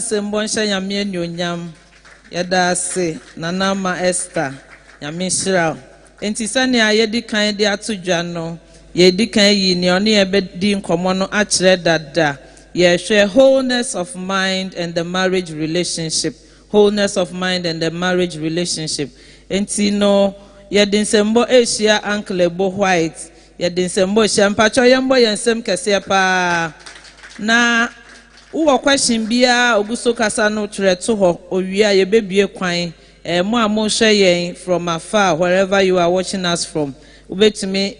Sembonsha yamie nyonyam yada se nanama Esther yami shira enti sane ayedi kan de atodwa no yedi kan yi ne oni ebedi nkomo no akire dada ye share wholeness of mind and the marriage relationship enti no yedi nsembo Asia Uncle Bo White yedi nsembo shampacho yembo yensem kese pa na uwa question bia oguso kasa no treto ho owia ye bebie kwan mo amoshe yen from afar wherever you are watching us from ubetimi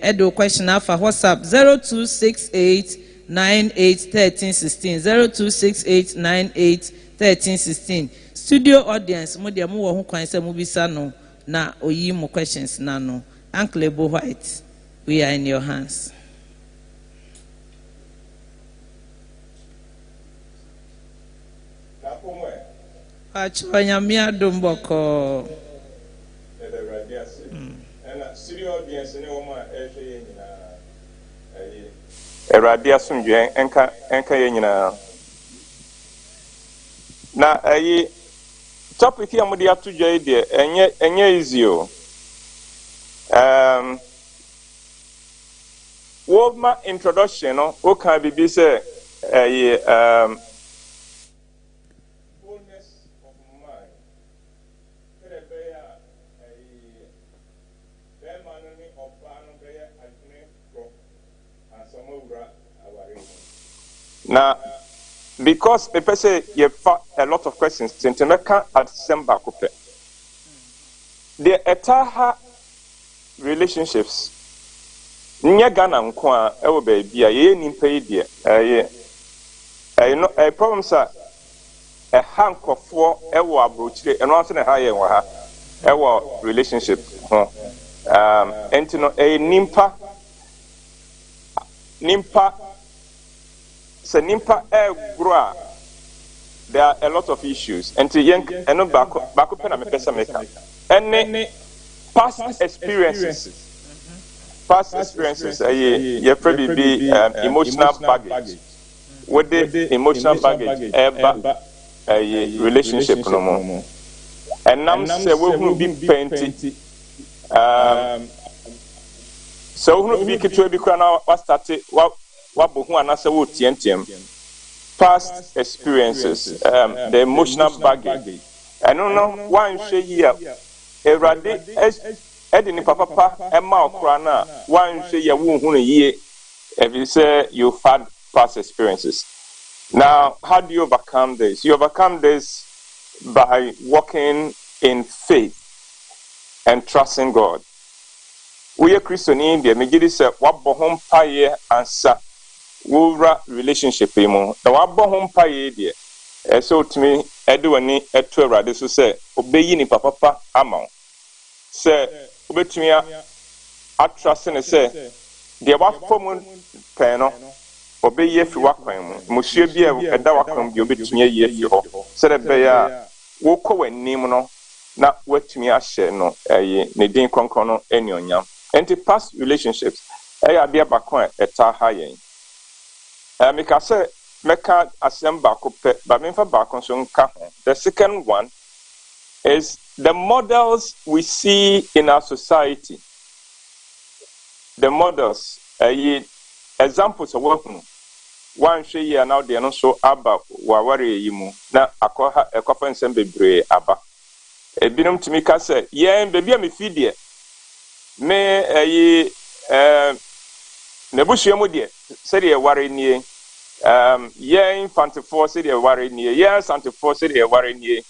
edo question afa WhatsApp 0268 981316 0268981316. Studio audience mo de mo wo ho kwan se mo bisa no na oyi mo questions na no. Uncle Ebo White, we are in your hands. Achonyamia domboko. Studio audience ne wo ma ehwe nyina Erade asomdwe enka ye nyina na topic ya mudi atudwe de enye easy o wo ma introduction no o kan bibi se fullness of mind kerebeya bemanoni obano beya adne pro asomowura aware na because the person you a lot of questions since Mecca at December coupe. The etaha relationships. Nya Ghana nkwa ewo baby ye nimpa yi de a problem sir a hankofo ewo abrochire eno anso na ha ye wa ha ewo relationship ho entino nimpa se nimpa grow there are a lot of issues and to young eno bako pena me pesa meka any past experiences you probably be emotional baggage with the emotional baggage ever a relationship no more and nam say we will be Pent so we will be kitwe bi kra na what started what bohu anase wo tientiem past experiences the emotional baggage I don't know one share here erade edini papa emma okra na one share ye wo hu ye if you say you've had past experiences. Now how do you overcome this? You overcome this by walking in faith and trusting God. We are Christian in the megidi say what bohom paye ansa wura relationship imo na wabɔ ho mpaye de so tumi edwani eto awrade so sɛ obeyi ni papa ama sɛ obetumi atrust ne sɛ de wafom pɛn no obeyi afi wakwan mu musua bi ɛda wakwan bi obetumi ayi afi hɔ sɛ de bɛya wokɔ w'anim no na watumi ahyɛ no ne din kronkron no enionyam enti past relationships ade abakon eta ha yɛn Meka say meka asem baako pe ba memfa baako so nka ho. The second one is the models we see in our society. The models examples of what one share here now they no so aba waware yi mu na akɔha ɛkɔfa nsɛm bebree aba ebinom tumi ka sɛ yɛn bebi a me fidie me na busua mu de sɛ de ware nie yɛn infantifoɔ sɛ de ware nie yɛn santifoɔ sɛ de ware nie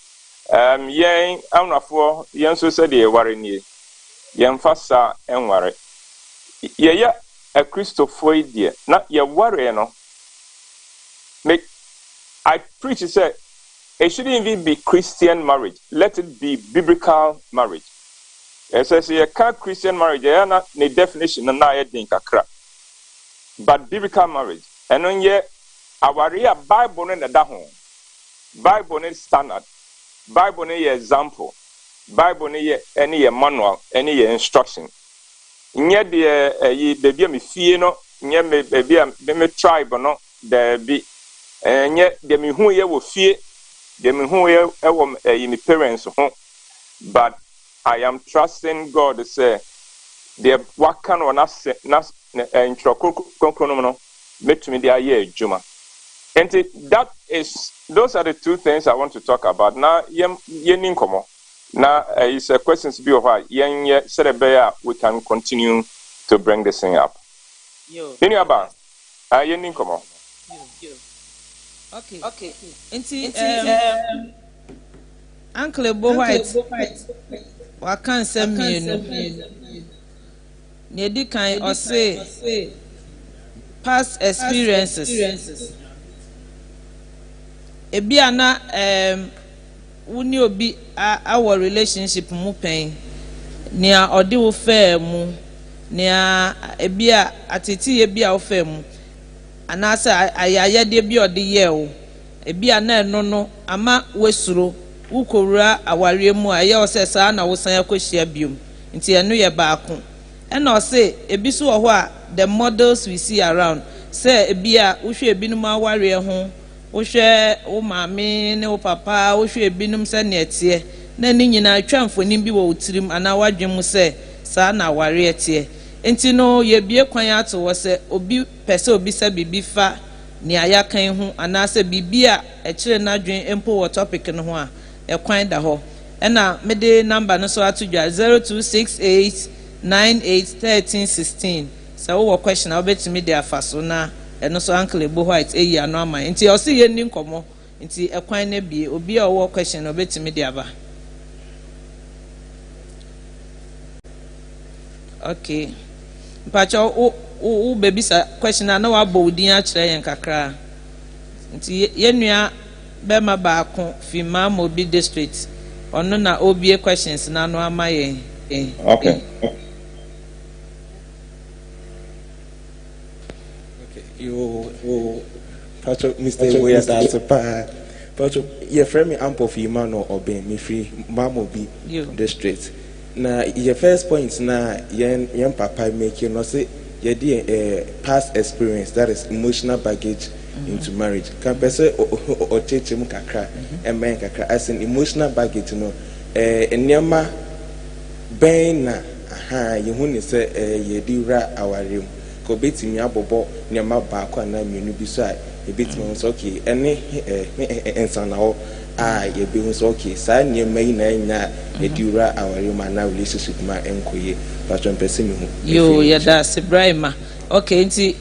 yɛn anuafoɔ yɛn so sɛ de ware nie yɛn fa sa enware yɛyɛ a Christopher idea na yɛware no I preach say it shouldn't even be Christian marriage, let it be biblical marriage. It says you can't Christian marriage na the definition na yɛden kakra. But biblical marriage, and on ye our Bible no da ho. Bible no standard. Bible no example. Bible no any manual, any instruction. Nye de ye baby me fie no, nye me baby me tribe no, there be nye de me hu ye wo fie, de me hu ye wo me parents ho. But I am trusting God to say the what can one nas no make me the aye juma. And those are the two things I want to talk about. Now yen komo. Now it's a question to be over. Yen said we can continue to bring this thing up. Yen yaba. Yen komo. Okay. Uncle Ebo White. Wa kan send me Nedi kan or say past experiences. Ebi ana wuni obi our relationship mu pen nia odi wo fa mu nia ebi a atiti ebi a wo fa mu anasa ayayade bi odi ye wo ebi ana no ama wesuro wukowura aware mu a ye o se sa na wo san akohia biom nti eno ye baako ena o se ebi so wo ho a the models we see around say ebi a wo hwe ebi no ma aware ho wo hwe wo maame ne wo papa wo hwe ebi no se ne etie na ni nyina twamfonim bi wo utirim ana wadwem se sa na aware etie nti no ye bie kwan ato wo se obi pese obi se bibi fa ni aya kan hu ana se bibi a ekire na dwen empo wo topic no ho a ekwan da ho ena mede number no so atudwa 0268981316 so wo question obetimi de afaso na eno so uncle Ebo White eyi ano ama nti o se ye ni nkomo nti ekwan na bie obi a wo question obetimi de aba. Okay mpacho o baby sa question na wa bowdin a kire yen kakra nti yenua be ma baako fi Mamobi district ono na obie questions na no ama yen. Okay. You Patrick Mr. Boya that's a pa Patrick your friend me ample for you man or be me free Mamobi district. Na your first point na yen papa make you know say you did past experience, that is emotional baggage into marriage. Can person or teach him kakra and man kakra as an emotional baggage, you know. Nyama ben na aha you who say ye di ra our room. Ko betimi abobo nyama ba kwa na mienu bi so a e betimi so okay ene ensan na ho ye be hu so okay sa nyama yi na nya e di ra our room na relationship ma enkoye patron person me hu yo ya da Ibrahima okay nti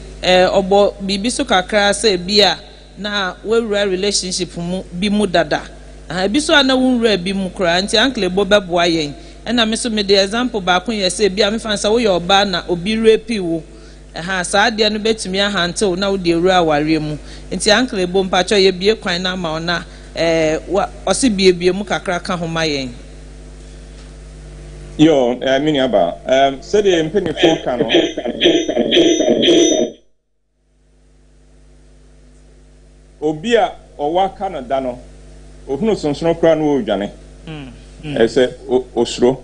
obo bibi so kakra say bia na wewura relationship mu bi mu dada bi so ana wunwura bi mu kra nti uncle Ebo beboa yen na me so me the example ba kun ye say bia me fansa wo ye oba na obi rape wo saa de no betumi ahante na wo de ewura aware mu nti uncle Ebo mpacho ye bie kwan na ma ona o se bie mu kakra ka ho ma yen. Yo, mini aba. Said the penny folk can. Obia owa Canada no. Ohunu sonsono kra no odwane. Ese osro.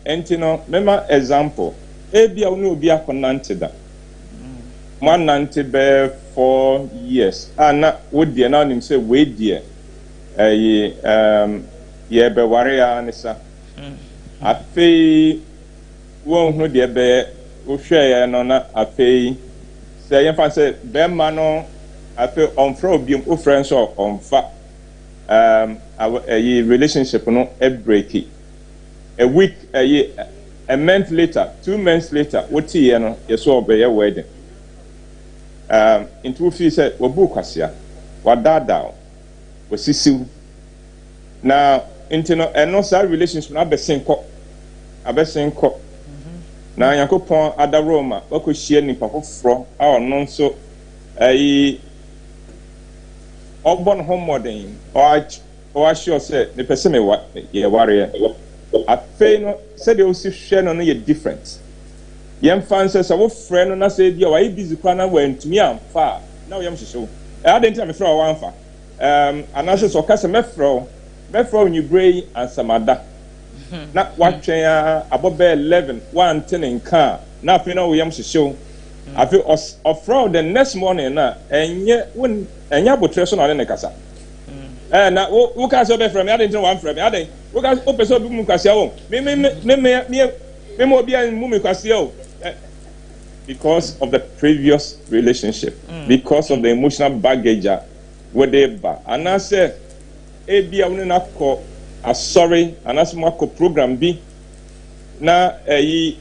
Entino mema example. Ebia unu obi akonante da. Man nante be 4 years. Na wodie na nim say we die. Ye be ware anisa. Afei won hu de be wo hweye no na afei say yen fa say be ma no afei on fra obium o friends so on fa a relationship no e break it a week a month later 2 months later what ye no ye so obey wedding into feel say wo bu kwasia wa dada wo sisiw na intino eno sa relationship na abesenko na yakopon ada Roma wakohie nipa foforo a ono nso obon homodin o assure say the person me what ye ware afei no say the osi hwe no ye different yem fan say wo frɛ no na say dia wa busy kwa na wa ntumi amfa na wo yem hyehyɛ adenti na me frɛ wo amfa anase so ka say me frɛ when you bray and samada. Not watching above 11, 1 10 in car. Nothing no we am to show. I feel of fraud the next morning and yet when and ya buttress on the casa. And now who can so be from me? I didn't one from me. I didn't. Who can open so be Mukasio? Me more be in Mumikasio. Because of the previous relationship, because of the emotional baggage, whatever. And I say, ebi a wona ko asori anasimo ko program bi na ebi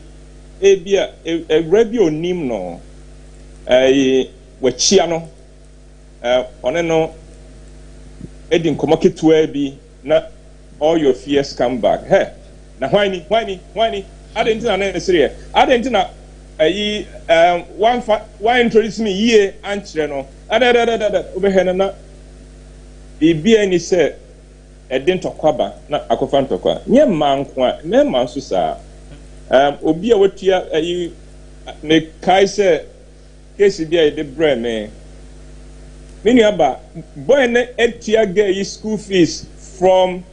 a ewrabi onim no wachia no one no edin komoketua bi na all your fears come back. Hey, na why ni? I didn't know na serious. I didn't know one introduce me ye ankyerɛ no adadadada wobɛhwɛ no na biribi ani sɛ ɛde ntɔkwaba na akɔfa ntɔkwa nyɛ mmaa nko a mmarima nso saa obi a watua mekae sɛ case bi a yɛde brɛ me nuaba boy ne atua girl yi school fees from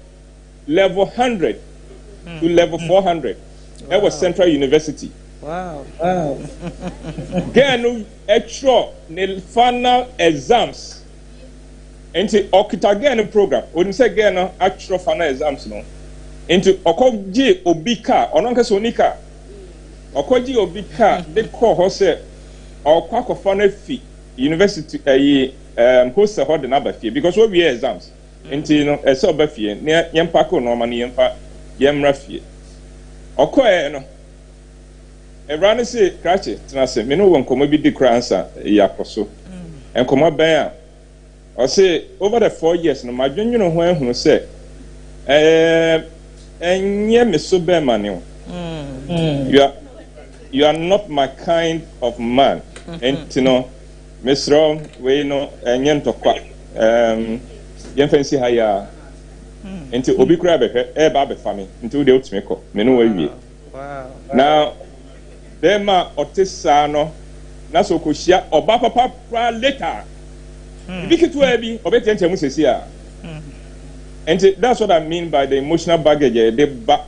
level 100 to level 400 ɛwɔ Central University. Wow. Girl no ɛtwerɛ ne final exams nti ɔkita girl no program onim sɛ girl no atwerɛ final exams no nti ɔkɔgye obi car ɔno nkasa oni car ɔkɔgye obi car de kɔɔ hɔ sɛ ɔkɔ akɔfa no afi university hostel hɔ de n'aba fie because we wie exams nti no ɛsɛ ɔba fie ne yɛmpa kɔ nɔɔma no yɛmmra fie ɔkɔɛ no ɛwura no sɛ krakye tena sɛ me ne wɔ nkɔmmɔ bi di kora ansa yɛakɔ so nkɔmmɔ bɛn a ɔse over the 4 years no madwennwene ho ahunu sɛ ɛnyɛ me so bɛma ne wo you are not my kind of man nti no mesrɛ wei no ɛnyɛ ntɔkwa yɛmfa nsi ha yɛ a nti obi kora bɛhwɛ ɛba abɛfa me nti wode wotumi kɔ me ne wawie na bɛma ɔte saa no na sɛ ɔkɔhyia ɔba papa koraa later bibi ketewa bi ɔbɛtiantia mu sɛsi a nti that's what I mean by the emotional baggage de ba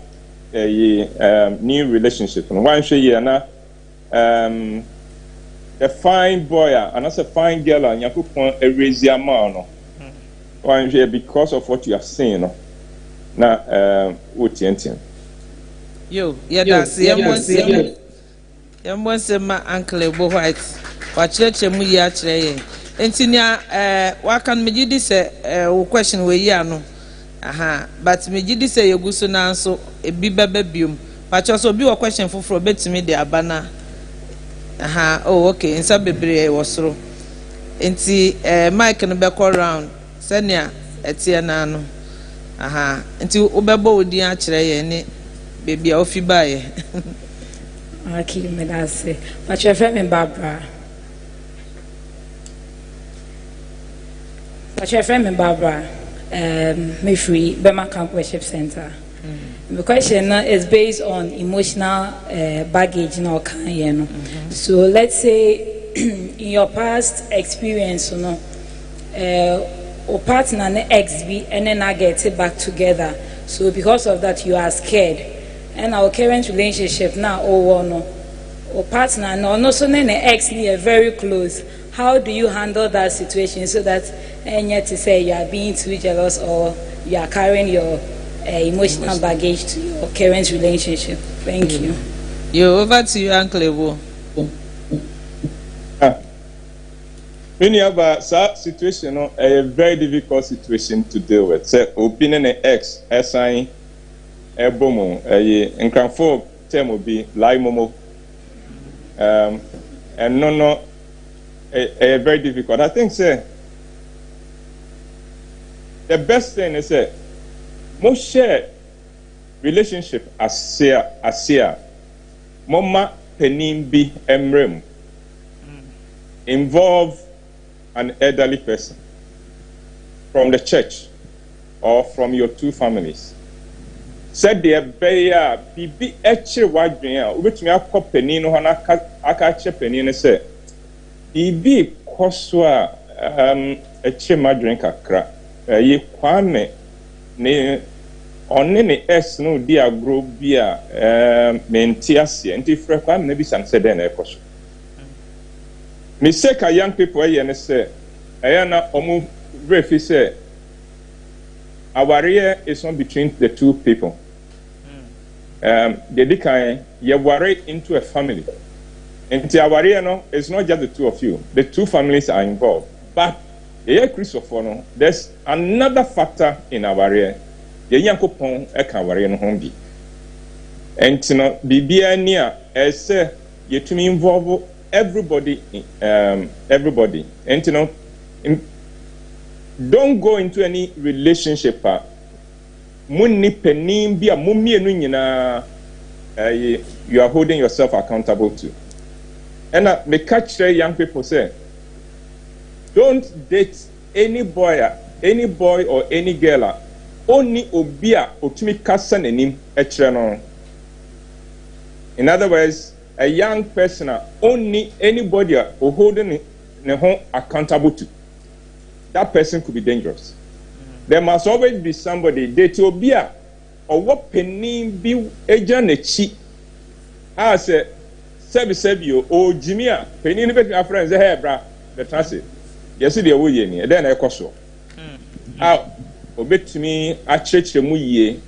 new relationship no wanhwɛ yie na a fine boy and as a fine girl and Yakupon a raise your man because of what you are saying no na utientin yo that's yɛmmɔ nsɛm ma uncle Ebo White wakyerɛkyerɛ mu yi akyerɛ yɛn enti nea waka no megye di sɛ wo question wɔ yi ano but megye di sɛ yɛgu so na nso ebi bɛbɛ biom pakyɛ so obi wɔ question foforɔ betumi de aba na oh okay nsa bebree wɔ soro enti mic no bɛkɔ round sɛnea ɛteɛ na no enti wobɛbɔ wo din akyerɛ yɛn ne baby a ofi baeɛ okay me da se pakyɛ fɛ me Barbara me free Bema Camp Worship Center. The question is based on emotional baggage in our career. So let's say in your past experience, or partner and ex be and then I get it back together. So because of that, you are scared. And our current relationship now, or partner, no, so then the ex are very close. How do you handle that situation so that and yet to say you are being too jealous or you are carrying your emotional baggage to your current relationship? Thank you. Over to you, Uncle Ebo. When you have a situation, a very difficult situation to deal with. Say, opinion ex, assign a bomo, a cranford term will be lie momo. And no, a very difficult. I think, say, the best thing is that most share relationship as mama penimbi emrem involve an elderly person from the church or from your two families. Said the bear bibi eche wadwin a obetumi akọ penin no na aka che penin say bibi koso a eche madwin kakra ye kwame ne onne ne s no di agro bi a menti ase enti frɛ kwame na bi san sɛ den na ekoso mistake a young people here ne say na omu refi say aware is not between the two people. They can worry into a family. And no, it's not just the two of you. The two families are involved. But Christopher, there's another factor in our area. The young couple can worry no home be. And Bibia near as you to involve everybody. Everybody. And don't go into any relationship. Munni penim bia mummienu nyina you are holding yourself accountable to. And me catch young people say, don't date any boy or any girl. Only obia otumi kasa nanim ekire no. In other words, a young person only anybody who holding ne ho accountable to. That person could be dangerous. There must always be somebody date obia or what penny be agent echi. I say sebi o Jimmy penny ni be my friends hey bra the transit. Yes dey wo ye ni e den na ekoso. Obetumi achechire mu yie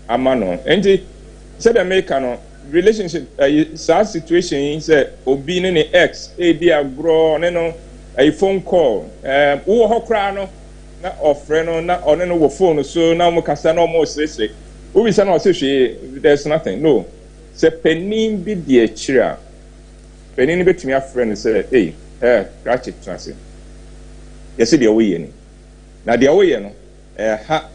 ama no enti said America no relationship sad situation say obi ne ex di agro ne no a phone call wo ho kra no na ofre no na one no wo phone so na mo kasa na mo sese we say na o say there's nothing no say penin bi di achira penin betumi afre no say scratch it transit yes dey wo ye ni na dey wo ye no ha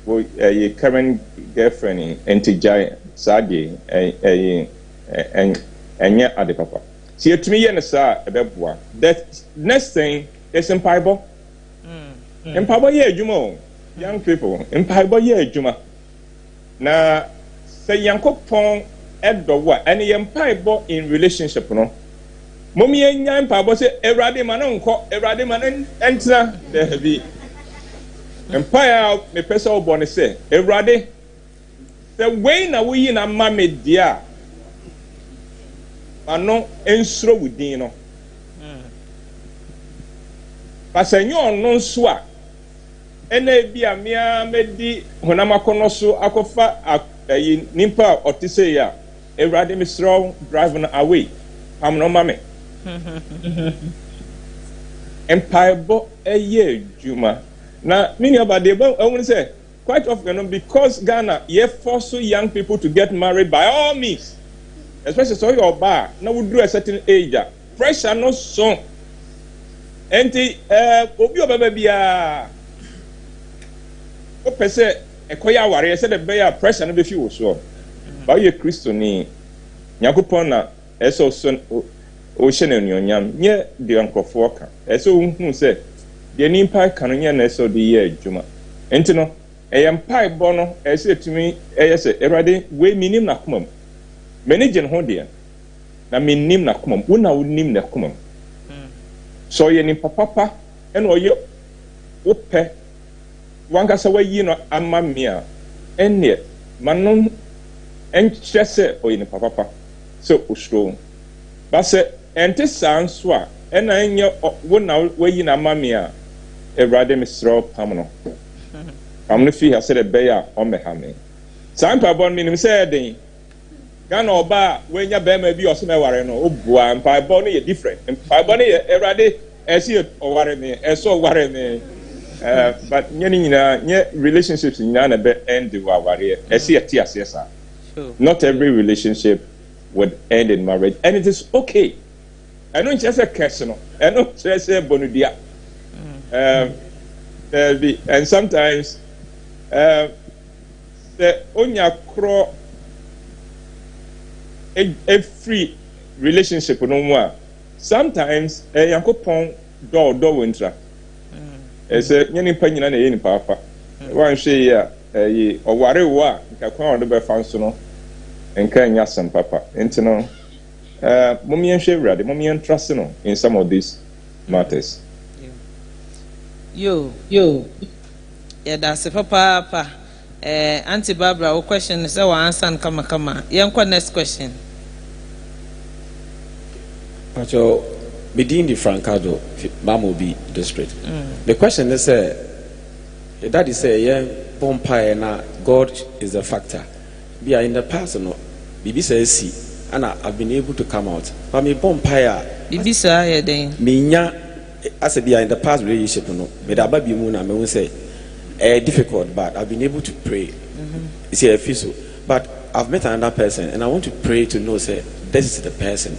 wo your current girlfriend entijai sadi enya ade papa see etumi ye ne sa ebeboa that next thing is empaibo empaibo ye adwuma young people empaibo ye adwuma na say yankopon edowo and empaibo in relationship no momi enya empaibo say ewrade ma no nko ewrade ma entina there be empire me pesa obo ne say ewrade the way na we na mama dia ano ensuro within no pasenyo no so a ena bia mea medi honamakono so akofa nimpa otise ya ewrade me throw driving away am no mame empire bo eye juma na many about the I want to say quite often because Ghana you force young people to get married by all means, especially so your bar now we do a certain age pressure no so enti obi obaba bia o pese ekoya ware say the bear pressure no be fi so ba ye Kristo ni nyakopon na eso so o hye na nyonyam nye de ankofo ka eso hu say the nimpa kanonya na eso de ye adwuma enti no empai bo no ese tumi eyese erade we minim na komam manage ho de na minim na komam una unim na komam so ye ni papa eno ye ope wanga sa wayi no amamia enne manon enchese oyi ni papa so usro ba se ente sanso a ena enye wona wayi na amamia erade misro pamno amno fi ha said beya on me hame sampa bon minim say den Ghana oba wenya bema bi osome ware no obua mpa bon no ye different mpa bon ye erade esi oware me eso ware me but nye relationships nyina na be end wa ware esi ati asesa not every relationship would end in marriage and it is okay I don't just a question I don't just say bonudia and sometimes the onya kro a free relationship no more sometimes yankopon do wintra say nyani panyina na yeni papa wan hwe ya oware wo a nka kwa on do be fanso no nka nya sam papa enti no mommy hwe wrade mommy trust no in some of these matters yo yeah that's a papa Auntie Barbara o question is our answer kama yankwa next question Pacho within the Francado Mamobi district the question is that is Bompire na God is a factor we are in the past no bibi says and I've been able to come out but me Bompire bibi sa ya den minya as a be in the past relationship no me da ba bi mu na me won say difficult but I've been able to pray it's a physical but I've met another person and I want to pray to know say this is the person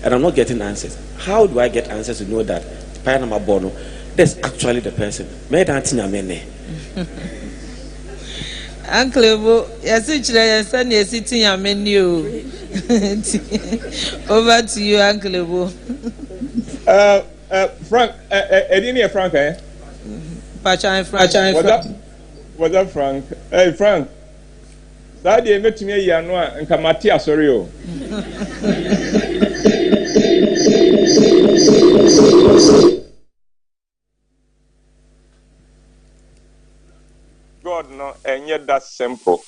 and I'm not getting answers. How do I get answers to know that Panama Bono that's actually the person? Me dantina mene. Uncle Bo, yes, it's sitting a menu. Over to you, Uncle Ebo. Frank, Edini Frank, eh? Pachan Frank. What's up, Frank? Hey, Frank. That day, met me Yanwa and Kamatia, sorry. God, no, and yet that's simple.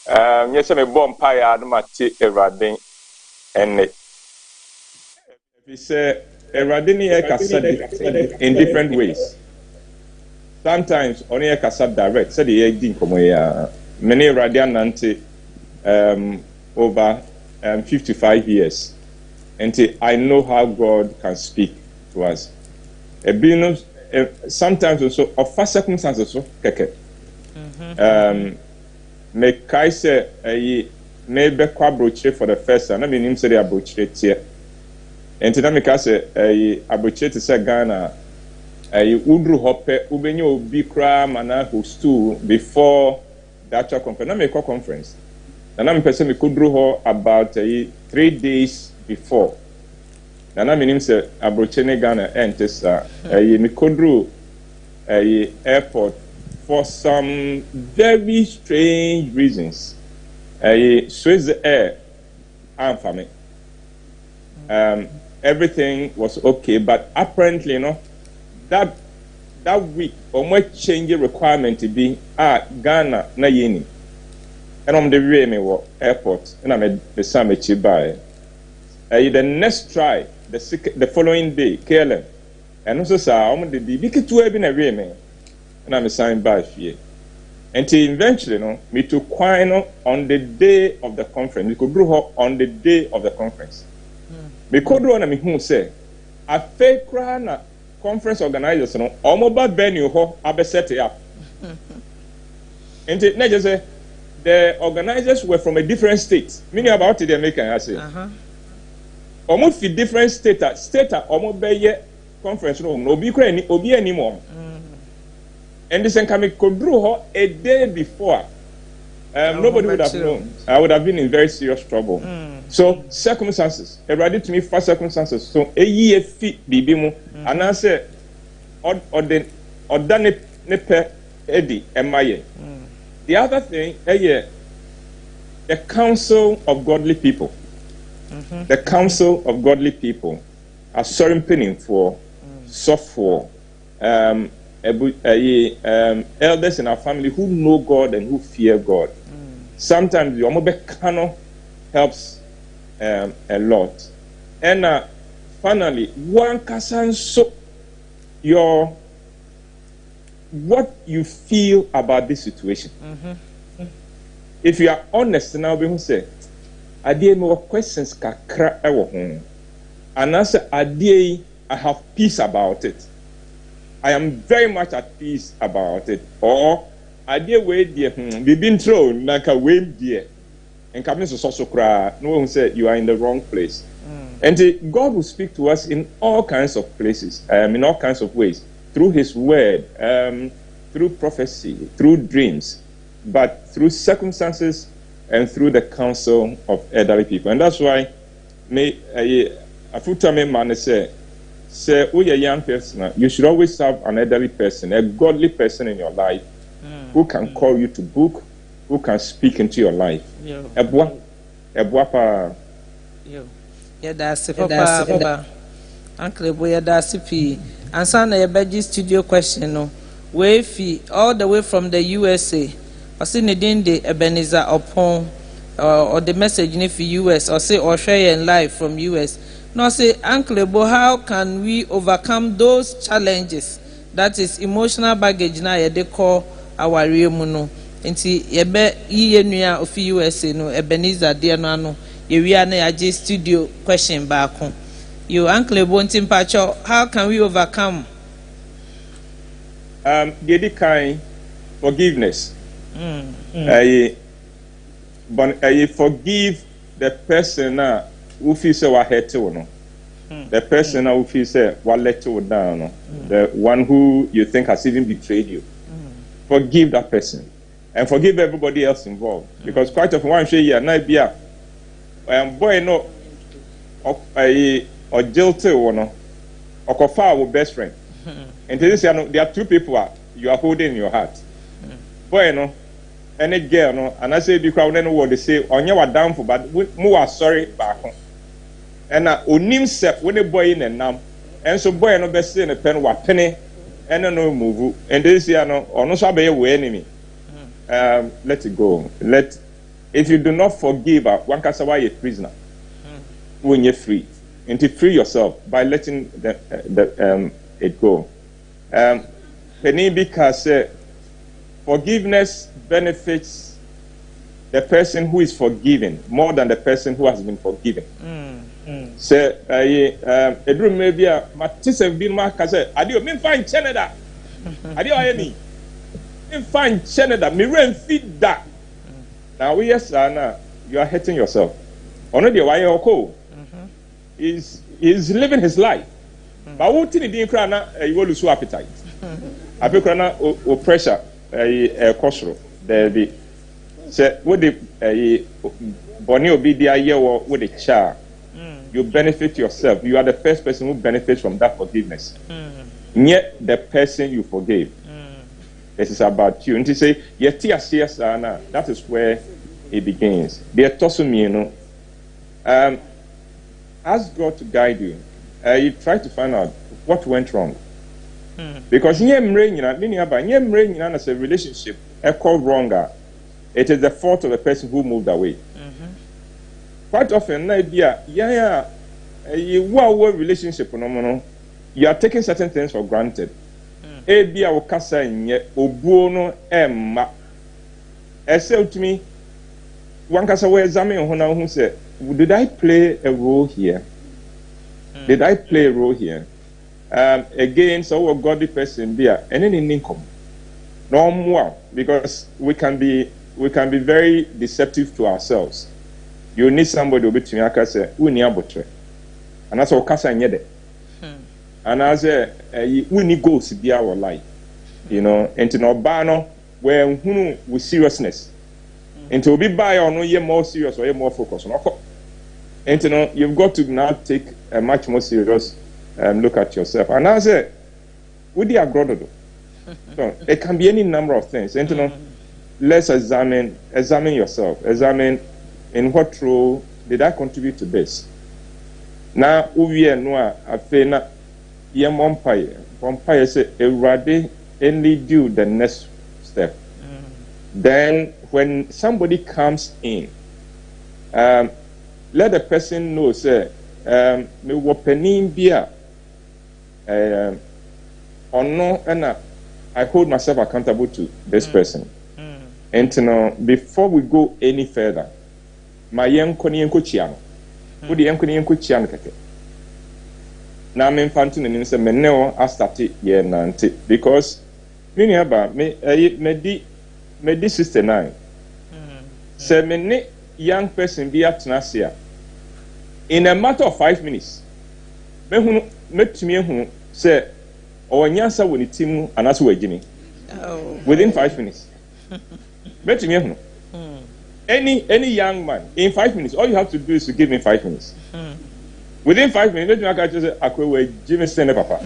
Yes, I'm a bomb pie, I'm a tea everything. And if you say, Eradini in different ways. Sometimes only a cassette direct, said the 18 many radiant over 55 years. And I know how God can speak to us. Sometimes also, of first circumstances, keke. Me kai se maybe kwa broche for the first time. I mean, him say they are broche here. And today me kai se broche to say Ghana. Udru hope ubenyo obi kra mana hostu before the actual conference. Na me call conference. Na me person me kudru ho about 3 days before. Na me nim say abroche ne Ghana entesa me kudru airport for some very strange reasons. Swiss Air for me. Everything was okay, but apparently, that week, almost change requirement to be Ghana na yeni. And on the way me airport, and I'm the same chibai. The next try, the following day, KLM, and also sa the big two have been a way me. And I'm assigned by fear. Until eventually, me to Quino on the day of the conference. We could do her on the day of the conference. Me could do me who say, a fake conference organizers, almost venue ho, I set it up. And just say, the organizers were from a different state. Meaning about it, they make I say. Almost the different state, almost be conference room, no be anymore. And this economic could draw a day before. Nobody would have known. I would have been in very serious trouble. So circumstances, ready to me for circumstances. So a year fit bibimu, and I say, or done nepe Eddie and Maye. The other thing, the council of godly people. The council of godly people are certain penning for software. Elders in our family who know God and who fear God. Sometimes the Omobekano helps a lot. And finally, one can so what you feel about this situation. If you are honest now, we will say, I did more questions kakra ewo home. And answer I have peace about it. I am very much at peace about it. Or I did wait dear, we've been thrown like a wave dear. And coming to so cry, no one said you are in the wrong place. And God will speak to us in all kinds of places, in all kinds of ways, through His word, through prophecy, through dreams, but through circumstances and through the counsel of elderly people. And that's why a full-time man say, you're a young person, you should always have an elderly person, a godly person in your life who can call you to book, who can speak into your life. Papa. Uncle Boy, that's P. And son, a badge studio question, no. Way fee all the way from the USA. Or see the Ebenezer upon or the message in the US, or say, or share in live from US. No, say, Uncle Bo, how can we overcome those challenges? That is emotional baggage now, they call our real muno. Inti yebe nuya of USA no Ebenezer dear no we are na studio question back. You Uncle Bo Timpacho, how can we overcome? Kind forgiveness. Forgive the person who feels so hurt no. The person who feels say let you down, the one who you think has even betrayed you. Forgive that person and forgive everybody else involved, because quite often one say yeah, na bia boy no or jilted one or our best friend. And this year, there are two people you are holding in your heart. Boy no, any girl no, and I say because then what they say on your down for, but more sorry back home. And onim step when a boy in and now, and so boy no best in a pen what penny and no move. And this year no, or no sabe way enemy. Let it go. If you do not forgive, one can say a prisoner when you're free, and to free yourself by letting it go. Penny because forgiveness benefits the person who is forgiven more than the person who has been forgiven. Say, a room maybe a Matisse been marked as a adio, me find Canada. Adio, any. Me find Canada, me rain feed that. Now, yes, Anna, you are hurting yourself. Only why you're cold. He's living his life. But what did he cry now? You will lose appetite. I be crying o pressure, cholesterol. There be. Say, what the Bonnie will be the year with a child. You benefit yourself. You are the first person who benefits from that forgiveness. Yet the person you forgave. This is about you. And to say, yes, Anna, that is where it begins. They are tossing me, you know. Ask God to guide you. You try to find out what went wrong. Because as a relationship, called wronger, it is the fault of the person who moved away. Quite often, relationship, you are taking certain things for granted. Did I play a role here? Did I play a role here? Again, so a godly person there, and then in income. No more, because we can be very deceptive to ourselves. You need somebody who be to me, I say, we need a and that's all Casa and Yede. And I say, we need goals to be our life, you know, and to know Bano where with seriousness. And to be by or no, you're more serious or you're more focused on. And to know you've got to now take a much more serious look at yourself. And I say, we do agree. So it can be any number of things. And to know, let's examine yourself. Examine in what role did I contribute to this? Now, we are no afena yam umpire say erade only do the next step. Then when somebody comes in, let the person know say me wo panin bia or no, and I hold myself accountable to this person. And you know, before we go any further, my young Konian Kuchiano, who the young Konian Kuchian keke. Now I'm infantil and say, "Meneo, I started here nanti because many about me di 69. Say many young person be at Nasia in a matter of 5 minutes. Me to me who say, or nyansa when it team and as we Jimmy within 5 minutes. Me to me any young man in 5 minutes, all you have to do is to give me 5 minutes. Within 5 minutes, I can just say, Jimmy stand papa.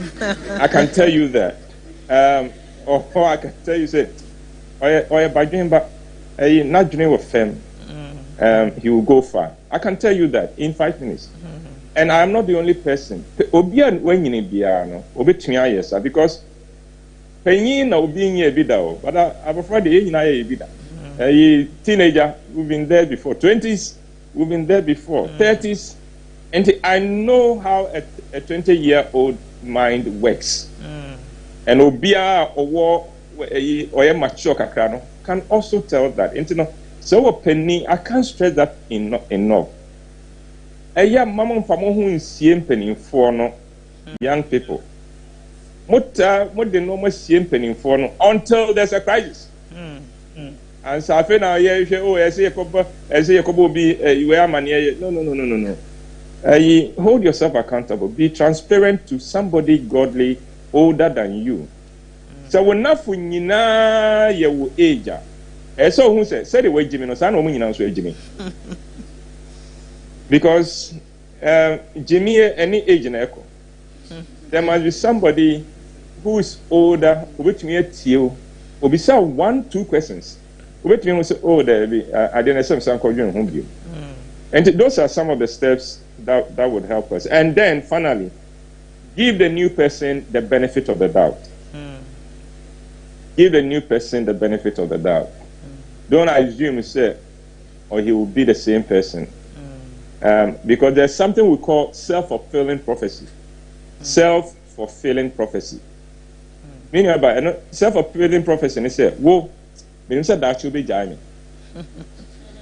I can tell you that. Or I can tell you, say, or by doing but not doing with fame, he will go far. I can tell you that in 5 minutes. And I am not the only person. Obian when you need piano, obetumi yes, because penyin na obi nye bidao, but I'm afraid the na ye bida. A teenager, we've been there before. 20s, we've been there before. 30s, and I know how a 20-year-old mind works. And obia or mature kakrano can also tell that. And you know, so a penny, I can't stress that enough. A young mama from who is seeing penny for no young people. What the normal seeing penny for no until there's a crisis. And so I feel now, yeah, I say a couple be you are money. No. Hold yourself accountable. Be transparent to somebody godly older than you. So when nothing you know your age. So who said the way Jimmy no son woman you know Jimmy. Because Jimmy, any age in echo, there must be somebody who is older, which me at you, will be so 1-2 questions. Which me say, oh, there be I didn't have some called you home view. And those are some of the steps that would help us. And then finally, give the new person the benefit of the doubt. Give the new person the benefit of the doubt. Don't assume, say, or he will be the same person. Because there's something we call self-fulfilling prophecy. Self-fulfilling prophecy. Meaning about self-fulfilling prophecy, and they say, whoa, me say that you be jammy.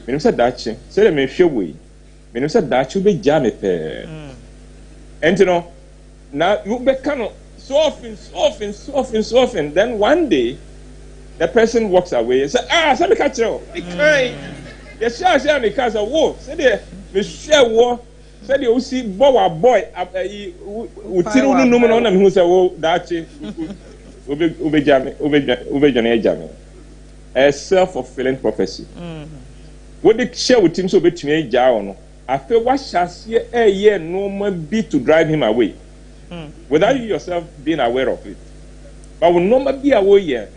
Me say that you say me show way. Me say that you be jammy pe. And you know, now you be kind of so often. Then one day, the person walks away and says, somebody catch you. The share me catch a whoa. Say there, me share war. Say the OC boy. We tell you no man who say, oh, that you. Ube jammy. A self-fulfilling prophecy. What they share with him so between a jar I feel what shall see a year no more be to drive him away. Without you yourself being aware of it. But will no more be away yet.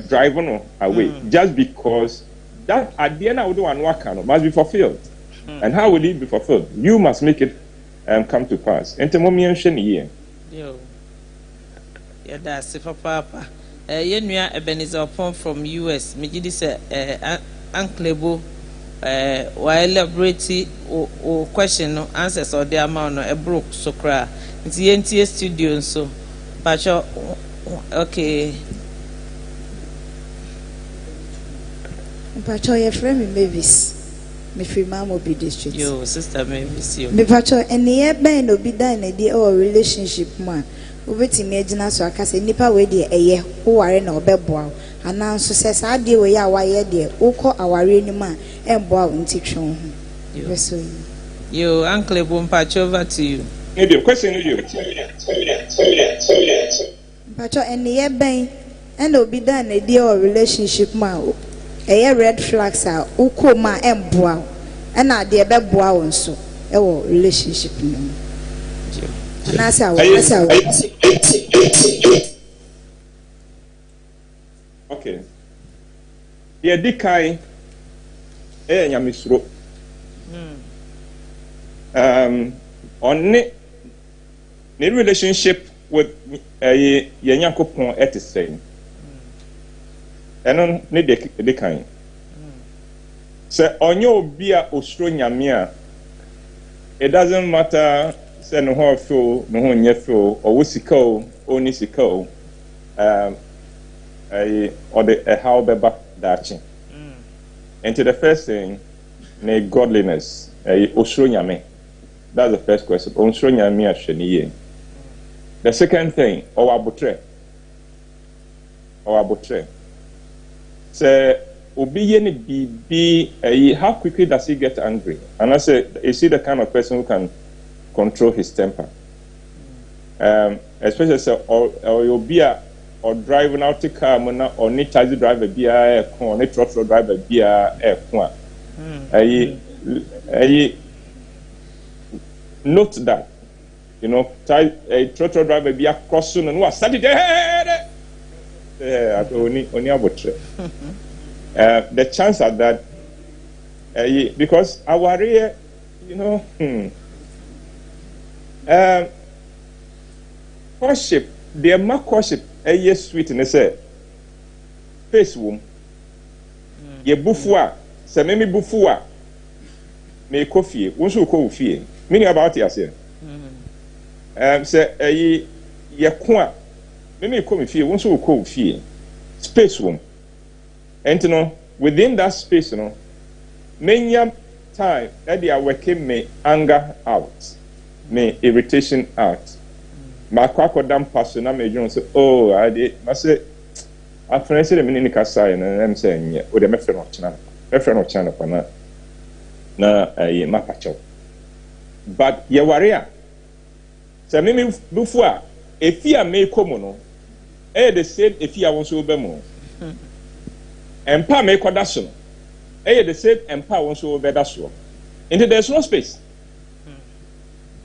Driving away. Just because that at the end of the one must be fulfilled. And how will it be fulfilled? You must make it come to pass. And the moment here. Yeah, that's it for Papa. Yenua Ebenezer Pond from US. Mijidi say Uncle while elaborate o question no answers or the amount no broke so cry. It's NTA studio so. But okay. Pacho, your friend Mavis. Me free mama be district. Yo, sister Mavis yo. Me pacho, any year ben no be done a day or relationship man. Ubeti me gyina so aka se nipa we de eye wo ware na obeboa ananso se sa de we ya waye de ukọ aware ni ma emboa nti twon ho yeso yo uncle Bompa over to you. Maybe question you. Pacho ene ye ben and obi dan na de or relationship ma eye red flags a ukọ ma emboa na de beboa won so e wo relationship no. Okay. Yeah, Dikai. Nyamisro. On the relationship with Yankopon at the same. And on the Dikai. So on your beer Australia, it doesn't matter. Say no ho feel no ho nye feel or wusiko oni siko or the how beba dachi. And to the first thing, ne godliness osro nyame. That's the first question. Osro nyame ahweniye. The second thing, our botre. Say obi ye ni bibi how quickly does he get angry? And I say is he the kind of person who can control his temper, especially or you'll be or driving out the car or need taxi driver be a or need truck driver be a note that a truck driver be a crossing and what study the chance at that because our area courtship, the amount courtship, a year sweet and say, face womb. Ye bufua, se memi bufua, me coffee, one should call fear. Meaning about it, I say. Say, ye qua, memi come fear, one should call fear. Space womb. And within that space, many time that they are working me anger out. Me irritation out. My quackodam person, I may say, oh, I did. I say, I finished the mini casai, and I'm saying, yeah, with a method of channel. Na a mapacho. But ye warrior. So, maybe before, if you may come the same if you want to be more. And pa make quadasso. The same and pa wants to be that so. And there's no space.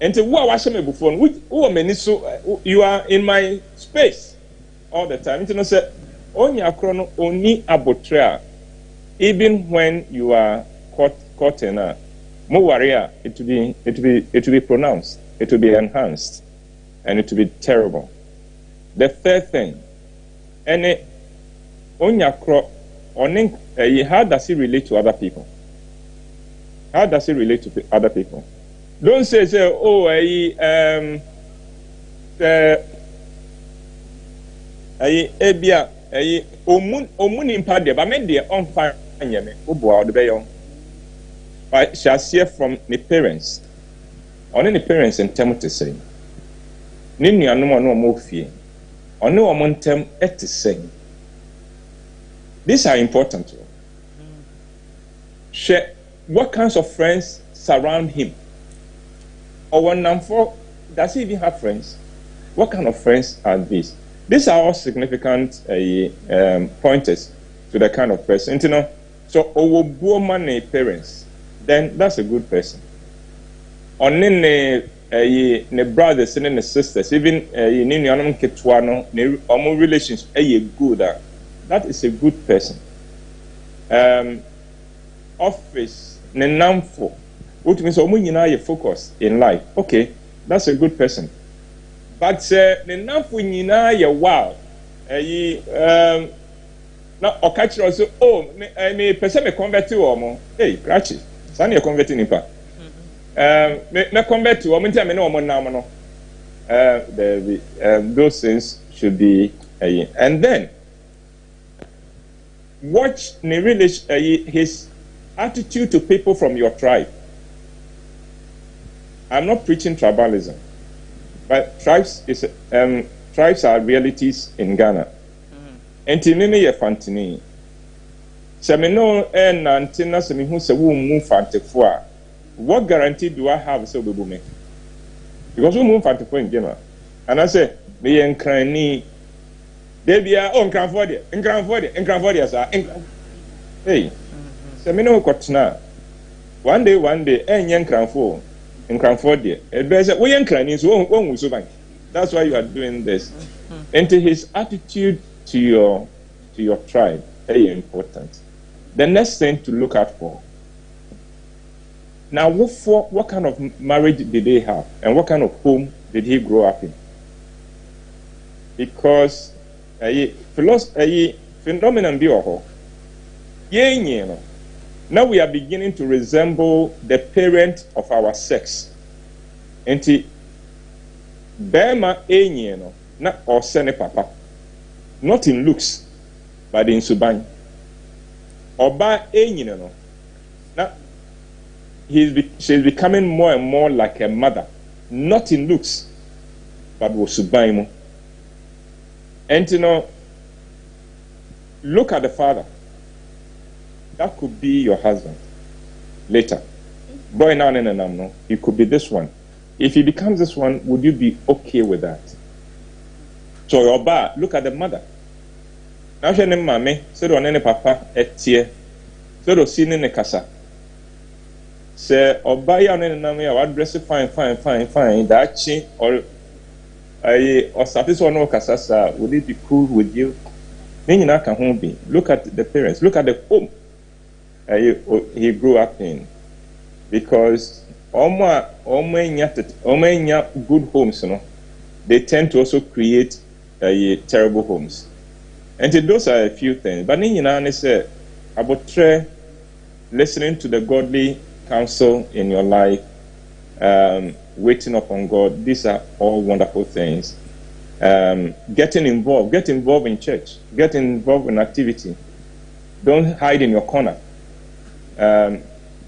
And who are watching me before? Who are many so you are in my space all the time. You know, say on your chrono only a betrayal. Even when you are caught in a more warrior, it will be pronounced, it will be enhanced, and it will be terrible. The third thing, and on your crop, how does it relate to other people? How does it relate to other people? Don't say oh, ebia omun impact there, but me there on fire me obo the beyon. I shall hear from the parents. Only the parents in term to say. Ni nuanom no mo fie. Oni o mo ntem et say. These are important. Share what kinds of friends surround him. Or one for does he even have friends? What kind of friends are these? These are all significant pointers to the kind of person. You know, so money parents, then that's a good person. On the brothers and the sisters, even in relations, good. That is a good person. Office, nenamfo, which means you focus in life. Okay, that's a good person. But nenamfo nyina ye wow. Now catch also me person me convert to omo. Hey, cratchy. Sani converting nipa. Me convert to omo ntia me no omo nam no. Those things should be and then watch his attitude to people from your tribe. I'm not preaching tribalism, but tribes are realities in Ghana. Entinini ye fantini. Se me no nantina se me hu se wo mu fantefo a. What guarantee do I have so bebu me? Because we mu fantefo in Ghana. And I say me enkrani debia nkranfo de sa. Hey. Se me no kwatna. One day enye nkranfo de. E be say we enkrani so won wu so ban. That's why you are doing this. And his attitude to your tribe, very important. The next thing to look out for. Now, what kind of marriage did they have, and what kind of home did he grow up in? Because phenomenon be now we are beginning to resemble the parent of our sex. Enti bema na osene papa. Not in looks, but in suban. Oba no. Now, she's becoming more and more like a mother. Not in looks, but was suban. And you know, look at the father. That could be your husband later. Boy, no. It could be this one. If he becomes this one, would you be okay with that? So Oba, look at the mother. Now she name mame, so do nene papa etie, so do si nene kasa. Say Oba ya nene name ya wa dress fine. That chi or satis or no kasa sa, would it be cool with you? Then you can home be. Look at the parents. Look at the home he grew up in, because Oma good homes, you know, they tend to also create terrible homes. And those are a few things. But I say about listening to the godly counsel in your life, waiting upon God. These are all wonderful things. Get involved in church, get involved in activity. Don't hide in your corner.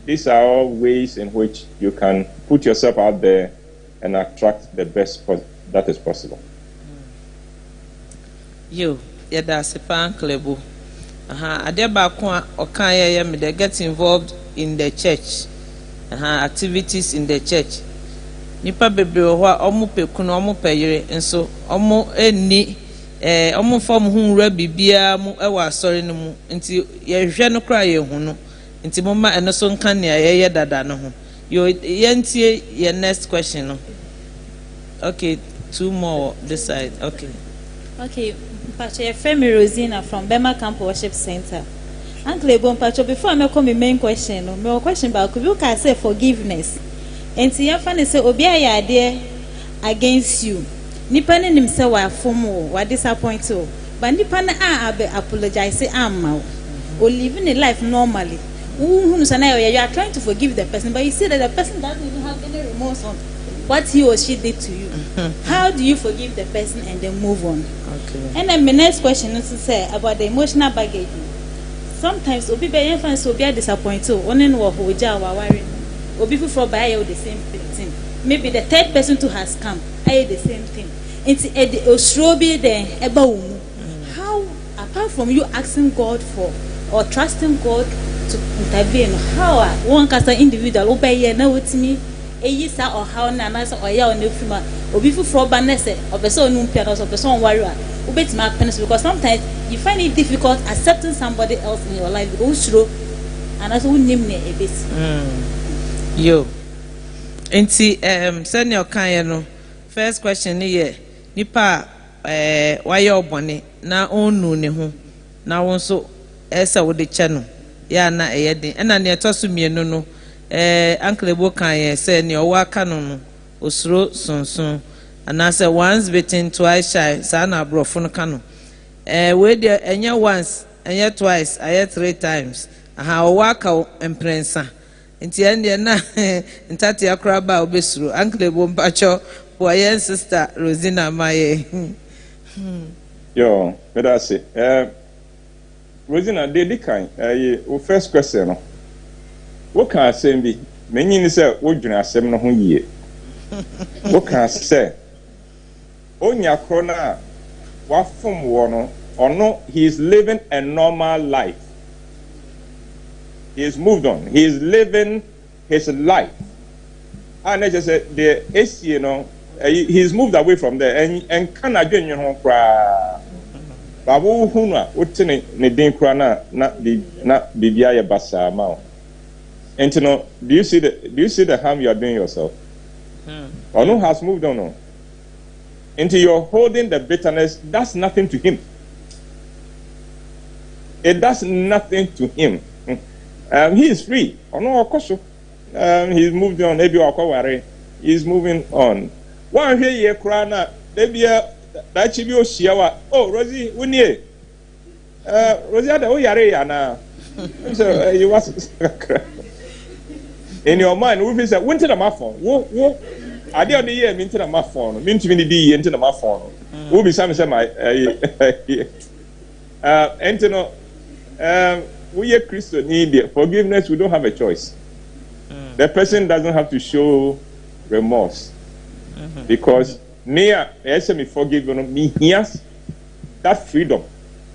These are all ways in which you can put yourself out there and attract the best that is possible. You, that's a fan club. Get involved in the church. Activities in the church. Nipa bebre ho omo pekunu omo peyire enso omo eni omo fam hu ra bibia mu e wa asori no mu nti ye hwe no kra ye hu no nti moma eno so nka ne ye dada no ho Your next question. No? Okay, 2 more this side. Okay. Okay, Pacho, Femi Rosina from Bema Camp Worship Center. Uncle Ebon Pacho, before I come my main question, my question about could you can say forgiveness? And see your fan say Obia ya idea against you. Nipa ne nim say wa fomo, wa disappoint you. But nipa na apologize say am or living a life normally. You are trying to forgive the person, but you see that the person doesn't even have any remorse on what he or she did to you. How do you forgive the person and then move on? Okay. And then my next question is to say about the emotional baggage. Sometimes obi be yan fans obi are disappointed. One no ho ja wa worry. Obi for buy the same thing. Maybe the third person too has come. I the same thing. It's osrobi then eba wo. How apart from you asking God for or trusting God to intervene, how one can say individual obey na wotimi eyisa or how na na say oya on efuma obi for banese or person no mpia or person worry obetima happiness, because sometimes you find it difficult accepting somebody else in your life because through and as we name ne ebesi yo enti send your kind no first question here nipa why you obone na onu ne ho na won so esa wo de che no ya na eyeden na ne etoso mienu no uncle Ebo kan ye say ne owa aka no osuro sonson and I say once bitten twice shy sana brofo no kano we there enya once enya twice aya 3 times aha owa aka emprensa nti ende na ntati akra ba obesuro uncle Ebo mpacho boy sister Rosina Maye yo better say Rosina dey kind your first question no what can I say be many ni say wo dwuna asem no ho yie what can I say onya krona wa fom wo no ono he is living a normal life. He has moved on. He is living his life. And I just said the AC, you know, he's moved away from there and can I join you home cry. Babu Huna, what's in the Din Krana, not Bibia Bassa Mao. And you know, do you see the harm you are doing yourself? Ono has moved on. No. Into you're holding the bitterness, that's nothing to him. It does nothing to him. He is free. Ono okoso. He's moved on. Maybe worry. He's moving on. One here ye krana. Maybe that chibi o shiawa. Oh, Rosie, unie. Rosie ada o yare ya na. So you was in your mind. We say went to the phone. Wo. Ade on the year minti na phone. Minti ni di yenti na phone. Wo be say my Antino we are Christian need forgiveness. We don't have a choice. The person doesn't have to show remorse because me forgive me hears that freedom.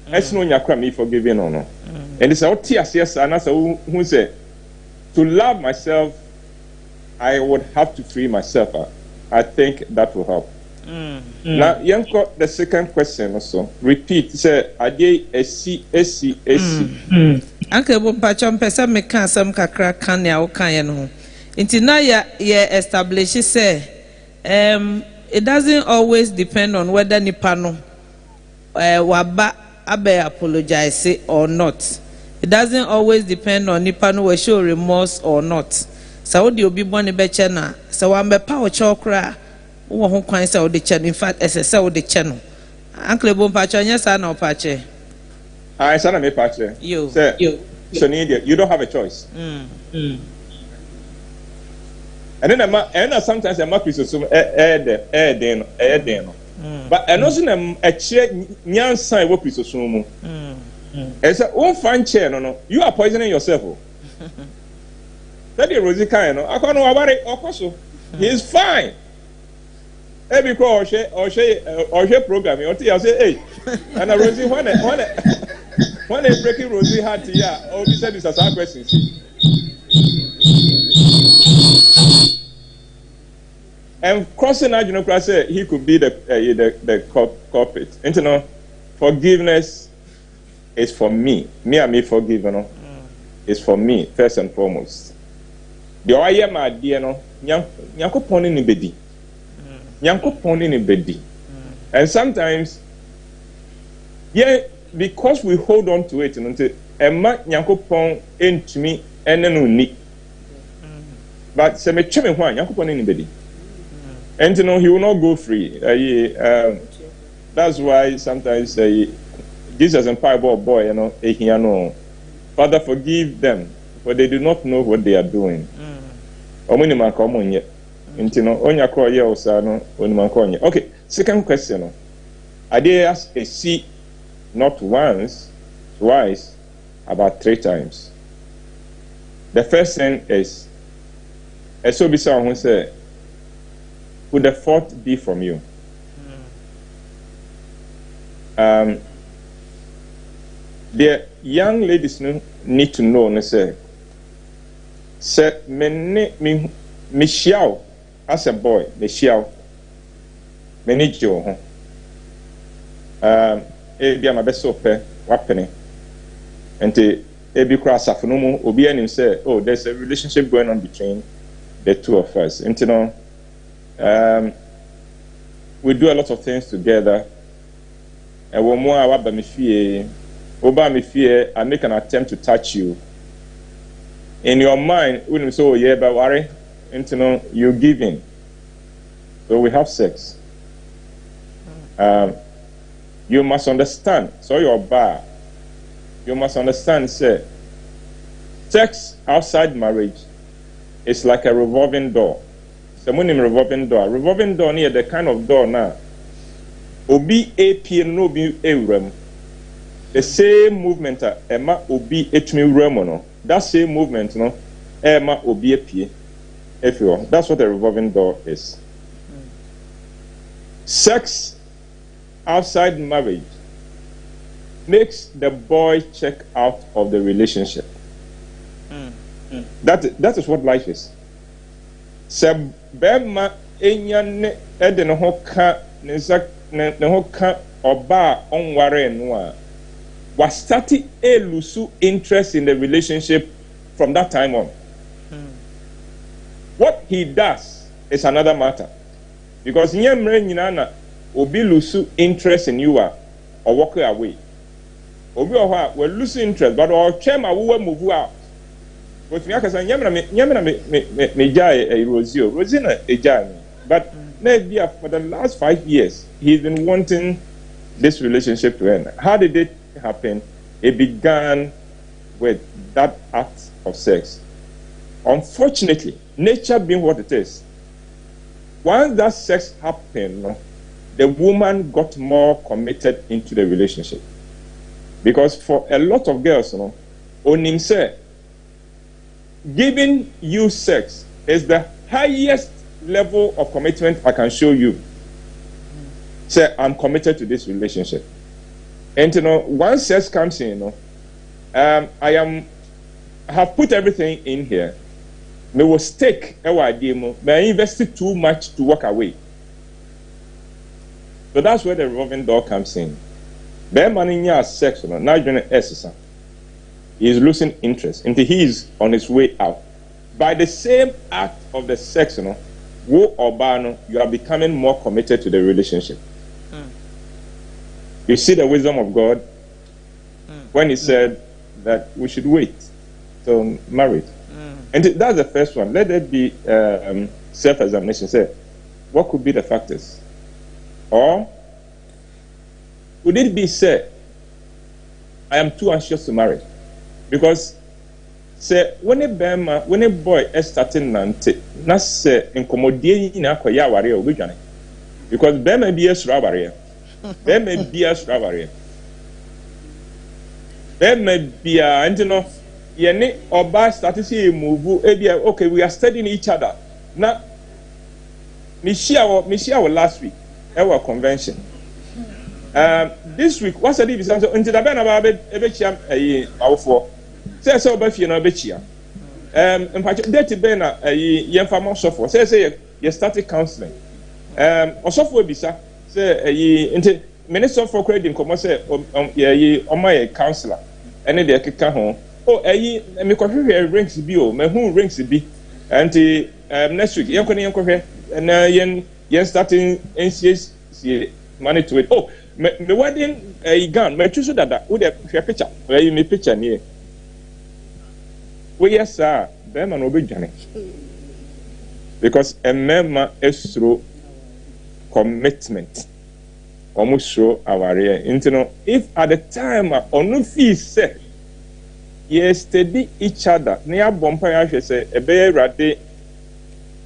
That's no nyakra me forgiving or no. And it's out tears yes and that's who say to love myself I would have to free myself. I think that will help. Now, Yanko, the second question also. Repeat. Say, Ade AC. Uncle Ebo Pachon pesa me kan sam kakra kan ya o kan ye no. Inti na ya establish say it doesn't always depend on whether nipa no waba abe apologize or not. It doesn't always depend on nipa no we show remorse or not. So the obi boni be che na so wa me pa o chokra wo ho kwan say o de che. In fact say o de che no. Uncle Ebo Pachon nya sa na o pa che. I said I'm a patcher. You don't have a choice. And then sometimes I'm not assume but and also a chair nyan sign what piece assume. And so one fine chair no you are poisoning yourself. That is Rosie kind no I can't know about it of course he is fine. Every call or share programming or I say hey and Rosie when they breaking Rosie heart here, all he said is a sad question. And crossing out, he could be the culprit. And you know, forgiveness is for me. Me and me forgive, it's for me first and foremost. The oye ma dear no, yanko pon in bedi. Yanko pon in bedi. And sometimes, yeah, because we hold on to it, and ma yanko pon into me and then uni. But se me cheme one, yanko pon in bedi. And you know, he will not go free. That's why sometimes Jesus and Bible boy, you know, Father, forgive them, for they do not know what they are doing. Okay, second question. I did ask a C not once, twice, about 3 times. The first thing is, so be someone say, would the fault be from you? The young ladies need to know, say Michelle, as a boy, Michelle, Joe, be my best soap, wapene, and to be cross of no obi and say, oh, there's a relationship going on between the two of us. And you know, we do a lot of things together. And when more I make an attempt to touch you. In your mind, when you say, oh, yeah, but worry, and you know, you give in. So we have sex. You must understand. So you're bar. You must understand, say, sex outside marriage is like a revolving door. So when revolving door near the kind of door now. Obi AP no be a the same movement Emma Obi etmi remono. That same movement, no, Emma Obi AP. If you are, that's what a revolving door is. Sex outside marriage makes the boy check out of the relationship. That is what life is. Se bema enyane ede no hoka ne hoka oba onware no a was starting a lose interest in the relationship from that time on. What he does is another matter, because nyemre nyina na obi lose interest in you or walk away. Obi oha we lose interest, but or chema we move out. But me akasa nyemna me jai Rosina ejai. But maybe for the last 5 years he's been wanting this relationship to end. How did it happen? It began with that act of sex. Unfortunately, nature being what it is, once that sex happened, the woman got more committed into the relationship. Because for a lot of girls, onim say, giving you sex is the highest level of commitment I can show you. Say, I'm committed to this relationship. And once sex comes in, I have put everything in here. Me will stake our idea, but I invested too much to walk away. So that's where the revolving door comes in. Bear money has sex, now you're going to he is losing interest until he is on his way out. By the same act of the sex, wo or bar, you are becoming more committed to the relationship. You see the wisdom of God when he said that we should wait till married. And that's the first one. Let there be self-examination. Say, what could be the factors? Or would it be said, I am too anxious to marry? Because say when a boy is starting nante, na say incommodate na kwaya ware obedwane. Because bema be a strawberry. Bema be a strawberry. Bema be a yene oba started see move okay, we are studying each other. Now Michelle last week our convention. This week what's the difference until the bena ba ebechiam awfo say obafie na obechia mpacho date bena yemfa mo sofo say you started counseling osofo ebisa say until minister for credit komo say omaye counselor ene de keka ho oh me kohwe rings bi o me hu rings bi And next week, you're going to and you're starting NCS money to it. Oh, the wedding gun, my choose that would have a picture. Where you may picture near. Well, yes, sir, them and obey Johnny. Because a member is through commitment. Almost show our real. If at the time on no fees said, yes, steady each other, near Bompire say, a bear rade,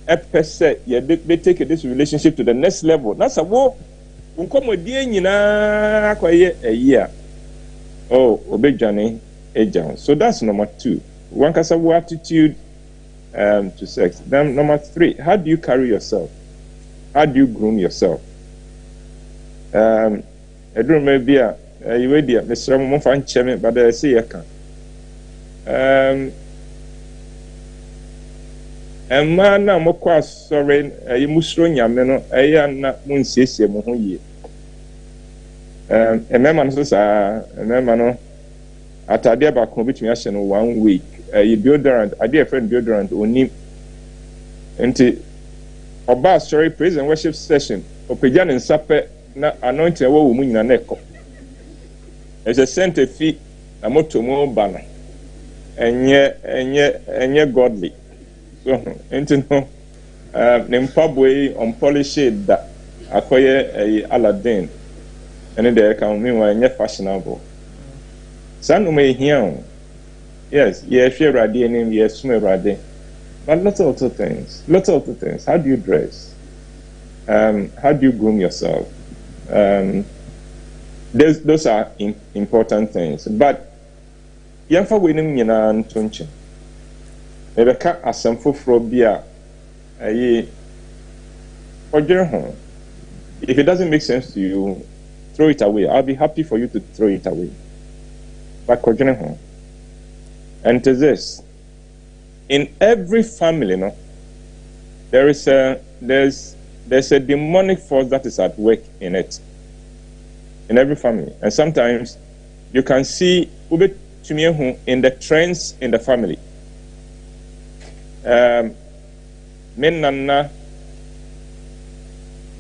a per se, they take this relationship to the next level. That's a war. Come with a year. Oh, obey Johnny, a so that's number 2. One can say attitude to sex. Then number 3, how do you carry yourself? How do you groom yourself? I don't remember you wait there, Mr. Mofan Chairman, but I say I can. And man, I'm quite sorry, you must run your men, I am not moon says a mohoye. A man says, a man, at a day about committing 1 week, a deodorant, a dear friend deodorant, only into a bar story praise and worship session, or Pajan and supper. Na anointing wo mu nyina na ekọ ese sente fi amoto mo bana enye godly so no ne mpabwe on polish da akoye Aladdin ene de ka mi wa enye fashionable sanu me hia yes ye hwe rade enim ye sume rade but lots of other things how do you dress how do you groom yourself? Those are important things. But young for winning Yana Tunchi. Rebecca as some for beer a home. If it doesn't make sense to you, throw it away. I'll be happy for you to throw it away. But home. And to this, in every family, no, there's a demonic force that is at work in it. In every family. And sometimes you can see in the trends in the family. Men nana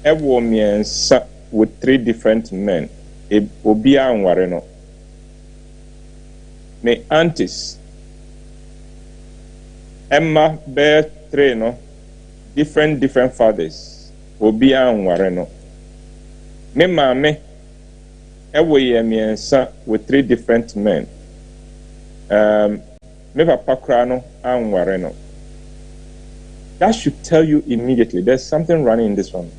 ewo miensa with 3 different men. Obia anwareno. Me aunties. Emma bear 3 no. Different fathers. Obia anwareno. Me mame ewo ye miensa with 3 different men. Me papa kra no anwareno. That should tell you immediately there's something running in this family.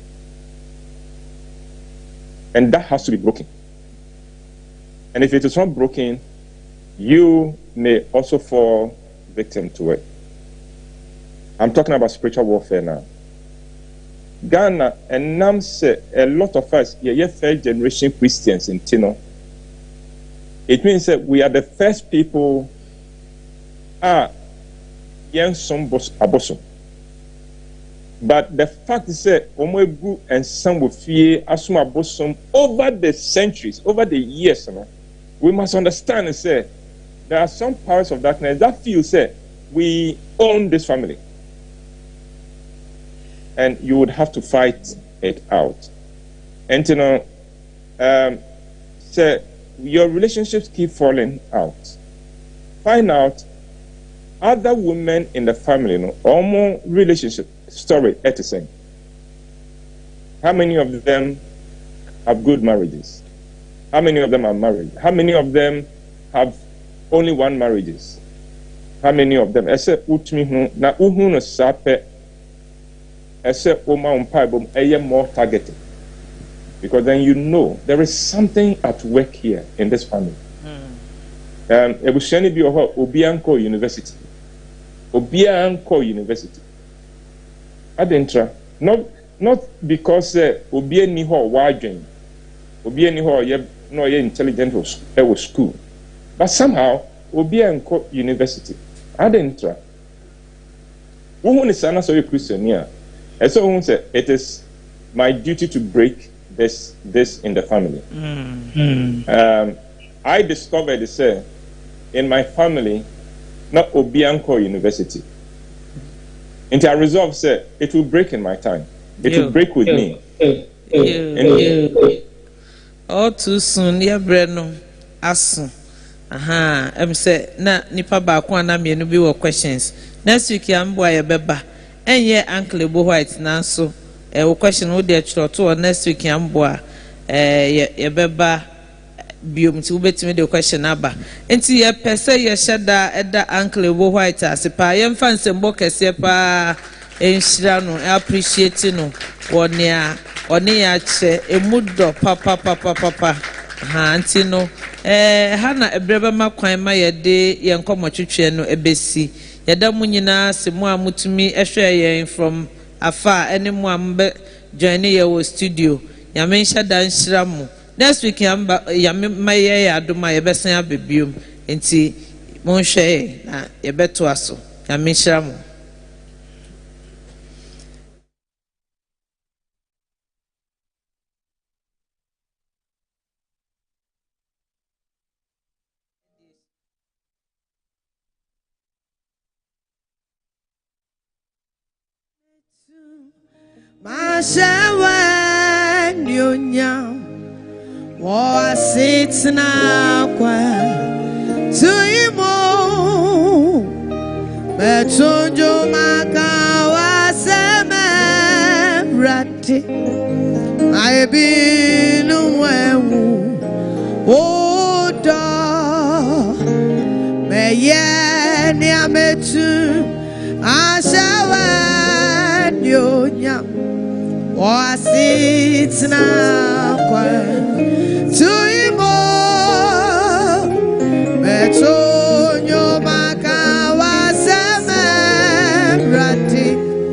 And that has to be broken. And if it is not broken, you may also fall victim to it. I'm talking about spiritual warfare now. Ghana and Nam say a lot of us, third generation Christians in Tino. It means that we are the first people young some abosom. But the fact is that Omegu and some will fear asuma abosom over the centuries, over the years, we must understand and say there are some powers of darkness that feel say we own this family. And you would have to fight it out. And say your relationships keep falling out. Find out other women in the family, or more relationship story at the same. How many of them have good marriages? How many of them are married? How many of them have only 1 marriages? How many of them? Except na uhuno sape. Except more targeted. Because then you know there is something at work here in this family. Ebushani bi oho Obianko University. Obianko University. Adentra. Not because Obiani ho wajen. Obiani ho ye intelligent was school. But somehow Obianko University. Adentra. Who is sana so Christian here? And so say it is my duty to break this in the family. I discovered in my family, not Obianko University. And I resolve, say, it will break in my time. It will break with me. All too soon, yeah, Breno. Asun. Aha, say, na nipa ba kwa na mienu bi wo questions. Next week, ya mbo ya beba. Enye Uncle Ebo White na so. Wo question wo de chiro to next week ya mbo ya beba. Biom ti wobetimi de question aba enti ye pese ye sheda eda Uncle Ebo White asepa ye mfa nsembo kese pa enhira no appreciate no woni ya che emudo papa ha nti no ha na ebreba makwan ma ye de ye nkomotwetwe no ebesi ye da munyina se mu amutumi ehwe ye from afa ene mu ambe join ye wo studio ya men sheda nhira mu. Next week, my year, do my best and baby. And see, Monshe, a bet to us. I miss Ram. Masha, you wa sitna kwa tuimo betonjo makawa seme rati aibinu wewu oda meye ni ametu ashawa nyonya wa sitna kwa